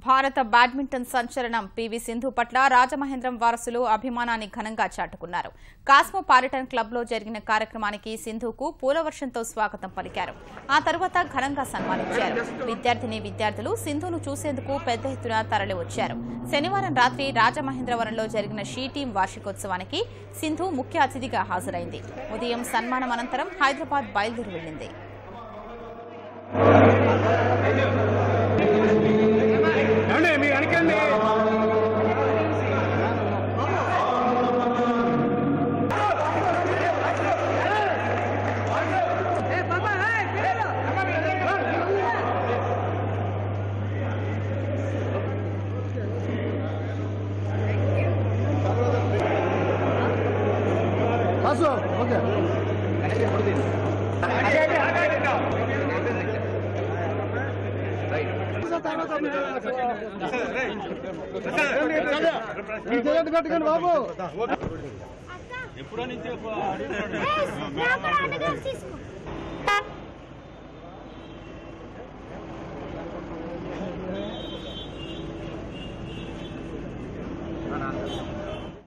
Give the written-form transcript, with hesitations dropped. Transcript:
భారత బ్యాడ్మింటన్ సంచలనం పీవీ సింధు పట్ల రాజమహేంద్రం వారసులు అభిమానాన్ని ఘనంగా చాటుకున్నారు. కాస్మోపాలిటన్ క్లబ్లో జరిగిన కార్యక్రమానికి సింధుకు పూలవర్షంతో స్వాగతం పలికారు. ఆ తర్వాత ఘనంగా సన్మానించారు. విద్యార్థులు సింధును చూసేందుకు పెద్ద ఎత్తున తరలివచ్చారు. శనివారం రాత్రి రాజమహేంద్రవరంలో జరిగిన షీ టీం వార్షికోత్సవానికి సింధు ముఖ్య అతిథిగా హాజరైంది. ఉదయం సన్మానం అనంతరం హైదరాబాద్ బయలుదేరి వెళ్లింది. బాబు